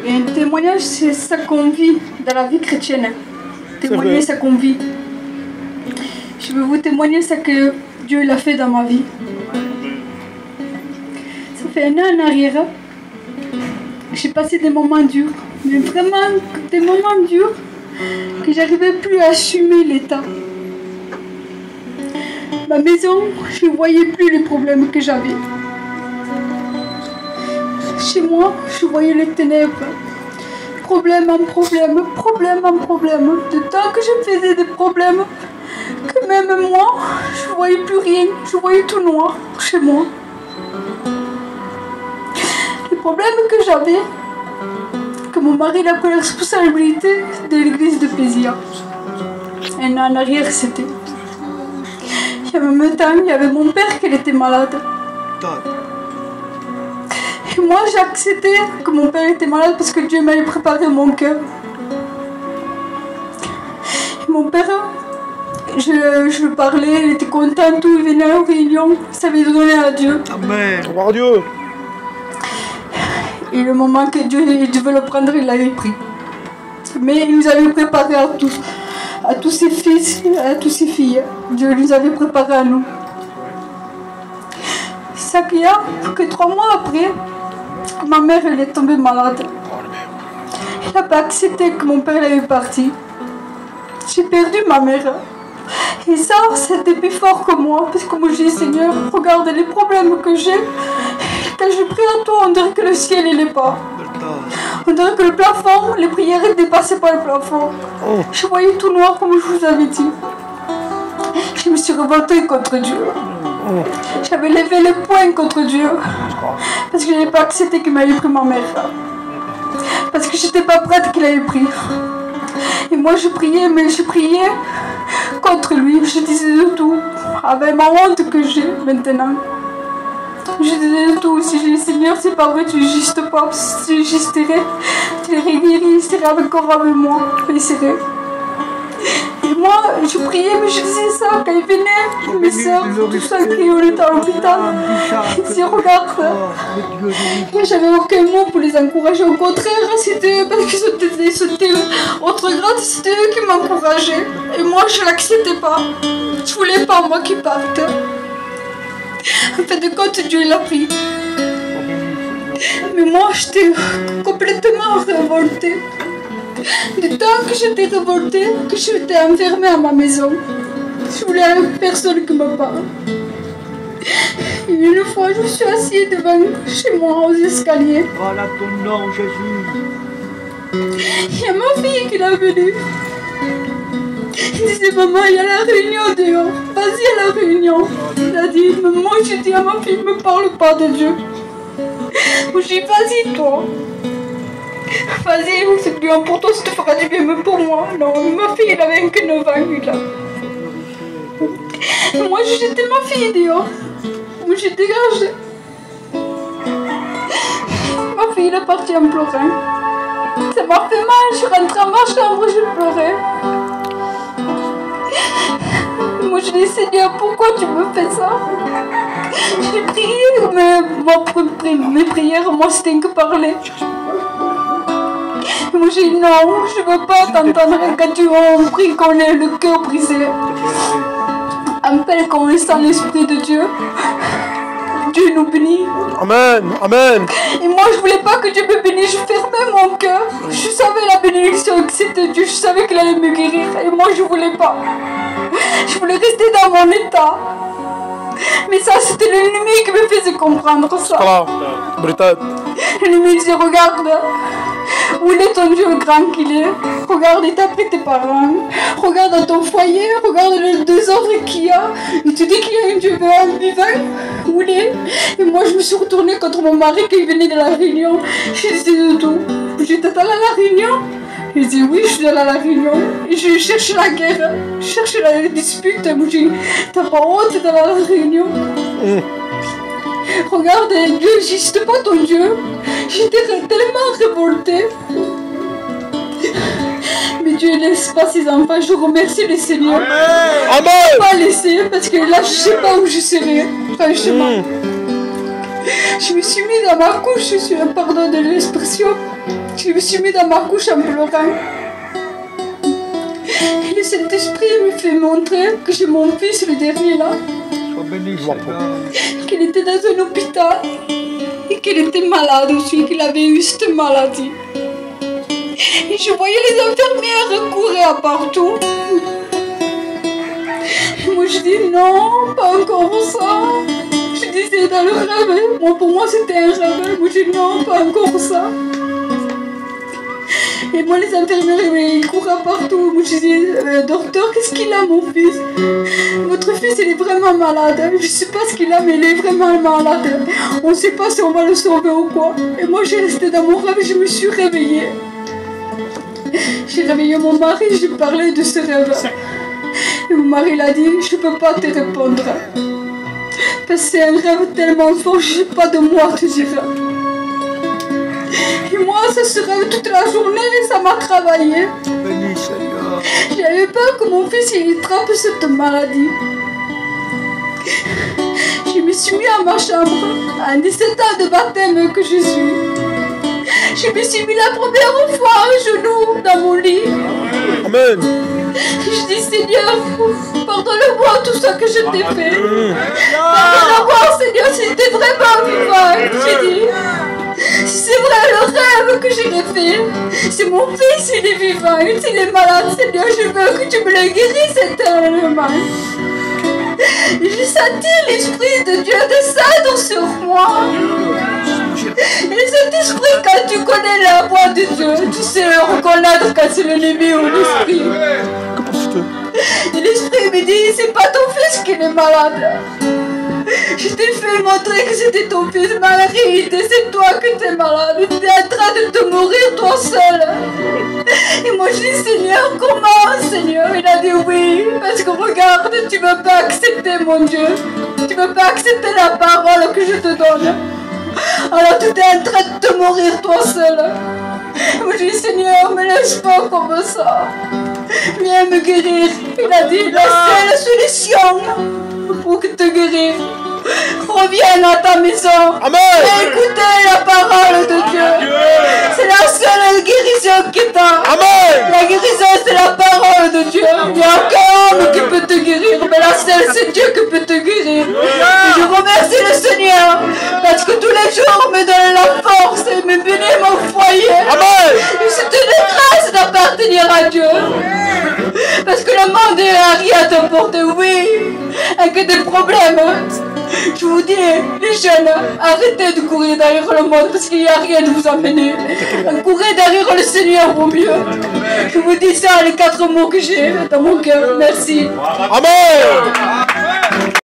Et un témoignage, c'est ça qu'on vit dans la vie chrétienne. Témoigner ça qu'on vit. Je veux vous témoigner ça que Dieu l'a fait dans ma vie. Ça fait un an en arrière, j'ai passé des moments durs, mais vraiment des moments durs que j'arrivais plus à assumer l'état. Ma maison, je ne voyais plus les problèmes que j'avais. Chez moi, je voyais les ténèbres. Problème en problème, problème en problème. De temps que je faisais des problèmes, que même moi, je ne voyais plus rien. Je voyais tout noir chez moi. Les problèmes que j'avais, que mon mari a pris la responsabilité de l'église de Pézia. Un an en arrière, c'était. Il y avait même temps, il y avait mon père qui était malade. Et moi, j'ai accepté que mon père était malade parce que Dieu m'avait préparé mon cœur. Et mon père, je lui parlais, il était content, tout, il venait aux réunions, il savait donner à Dieu. Amen. Gloire à Dieu. Et le moment que Dieu devait le prendre, il l'avait pris. Mais il nous avait préparé à tous ses fils, à toutes ses filles. Dieu nous avait préparé à nous. Ça qu'il y a, que 3 mois après, ma mère elle est tombée malade. Elle n'a pas accepté que mon père était parti. J'ai perdu ma mère. Et ça, c'était plus fort que moi. Parce que moi, j'ai dit, Seigneur, regarde les problèmes que j'ai. Quand je prie à toi, on dirait que le ciel, il n'est pas. On dirait que le plafond, les prières ne dépassaient pas le plafond. Je voyais tout noir comme je vous avais dit. Je me suis révoltée contre Dieu. J'avais levé les poings contre Dieu. Parce que je n'avais pas accepté qu'il m'avait pris ma mère. Parce que je n'étais pas prête qu'il avait pris. Et moi je priais, mais je priais contre lui. Je disais de tout. Avec ma honte que j'ai maintenant. Je disais de tout. Si je dis Seigneur, c'est pas vrai, tu ne justes pas. Si tu justerais, tu les réunirais, il serait encore avec moi. Il serait. Et moi, je priais, mais je disais ça quand ils venaient, mes soeurs, tout ça, qui on était à l'hôpital. Ils disaient, regarde. Moi, j'avais aucun mot pour les encourager. Au contraire, c'était eux, parce que c'était autre grade, c'était eux qui m'encourageaient. Et moi, je ne l'acceptais pas. Je ne voulais pas, moi, qu'ils partent. En fin de compte, Dieu l'a pris. Mais moi, j'étais complètement révoltée. Du temps que j'étais révoltée, que j'étais enfermée à ma maison, je voulais personne qui me parle. Et une fois, je me suis assise devant chez moi aux escaliers. Voilà ton nom, Jésus. Il y a ma fille qui l'a venue. Il disait, maman, il y a la réunion dehors. Vas-y à la réunion. Il a dit, maman, j'ai dit à ma fille, ne me parle pas de Dieu. J'ai dit, vas-y toi. Vas-y, c'est bien pour toi, ça te fera du bien, mais pour moi, non. Ma fille, elle avait que 9 ans, lui, là. Moi, j'ai jeté ma fille dehors. Moi, j'ai dégagé. Ma fille, elle est partie en pleurant. Ça m'a fait mal, je suis rentrée en ma chambre, je pleurais. Moi, je dis, Seigneur, pourquoi tu me fais ça? J'ai prié, mais mes prières, moi, c'était que parler. Moi j'ai dit non, je ne veux pas t'entendre quand tu prie qu'on ait le cœur brisé. Appelle qu'on sent l'Esprit de Dieu. Dieu nous bénit. Amen, amen. Et moi je ne voulais pas que Dieu me bénisse, je fermais mon cœur. Je savais la bénédiction que c'était Dieu, je savais qu'il allait me guérir. Et moi je ne voulais pas. Je voulais rester dans mon état. Mais ça c'était l'ennemi qui me faisait comprendre ça. L'ennemi disait regarde. Où est ton Dieu grand qu'il est? Regarde, il t'a pris tes parents. Regarde dans ton foyer, regarde le désordre qu'il y a. Il te dit qu'il y a un Dieu vivant. Où il est? Et moi, je me suis retournée contre mon mari qui venait de la réunion. Je disais de tout. J'étais allée à la réunion. Il dit oui, je suis allée à la réunion. Et je cherche la guerre. Je cherche la dispute. Moi, je dis, t'as pas honte d'aller à la réunion? Regarde, Dieu n'existe pas ton Dieu. J'étais tellement révoltée. Mais Dieu ne laisse pas ses enfants. Je remercie le Seigneur. Amen. Je ne peux pas laisser parce que là, je ne sais pas où je serai. Franchement. Je me suis mis dans ma couche, pardon de l'expression, je me suis mis dans ma couche en pleurant. Et le Saint-Esprit me fait montrer que j'ai mon fils, le dernier là, qu'il était dans un hôpital et qu'il était malade aussi, qu'il avait eu cette maladie. Et je voyais les infirmières courir partout. Et moi je dis non, pas encore ça. Je disais dans le rêve, moi, pour moi c'était un rêve. Moi je dis non, pas encore ça. Et moi les infirmières ils couraient partout. Moi je dis docteur, qu'est-ce qu'il a mon fils? Votre fils il est vraiment malade. Je sais pas ce qu'il a mais il est vraiment malade. On sait pas si on va le sauver ou quoi. Et moi j'ai resté dans mon rêve et je me suis réveillée. J'ai réveillé mon mari, je lui parlais de ce rêve. Et mon mari l'a dit, je ne peux pas te répondre. Parce que c'est un rêve tellement fort, je n'ai pas de mots à te dire. Et moi, ça se rêve toute la journée et ça m'a travaillé. J'avais peur que mon fils il attrape cette maladie. Je me suis mis à ma chambre, à 17 ans de baptême que je suis. Je me suis mis la première fois à genoux dans mon lit. Amen. Je dis Seigneur, pardonne-moi tout ça que je t'ai fait. Pardonne-moi Seigneur si t'es vraiment vivant. J'ai dit, si c'est vrai le rêve que j'ai fait, si mon fils il est vivant, s'il est malade Seigneur, je veux que tu me le guérisses éternellement. Et j'ai senti l'Esprit de Dieu descendre sur moi. Et cet esprit, quand tu connais la voix de Dieu, tu sais le reconnaître quand c'est l'ennemi ou l'esprit. Et l'esprit me dit, c'est pas ton fils qui est malade. Je t'ai fait montrer que c'était ton fils, mais en réalité c'est toi qui t'es malade. Tu es en train de te mourir toi seul. Et moi je dis Seigneur, comment Seigneur? Il a dit oui, parce que regarde, tu ne veux pas accepter mon Dieu. Tu ne veux pas accepter la parole que je te donne. Alors tu es en train de te mourir toi seul. Moi je dis Seigneur, me laisse pas comme ça. Viens me guérir. Il a dit la seule solution pour te guérir. Reviens à ta maison. Amen. Et écoutez la parole de Dieu. C'est la seule guérison qui t'a. Amen. La guérison c'est la parole de Dieu. Il n'y a aucun homme qui peut te guérir, mais la seule c'est Dieu qui peut te guérir. Et je remercie le Seigneur parce que tous les jours me donne la force et me bénit mon foyer. Amen. Et c'est une grâce d'appartenir à Dieu. Parce que le monde n'a rien à t'apporter, oui, avec des problèmes. Je vous dis, les jeunes, arrêtez de courir derrière le monde parce qu'il n'y a rien de vous amener. Courez derrière le Seigneur au mieux. Je vous dis ça, les 4 mots que j'ai dans mon cœur. Merci. Amen.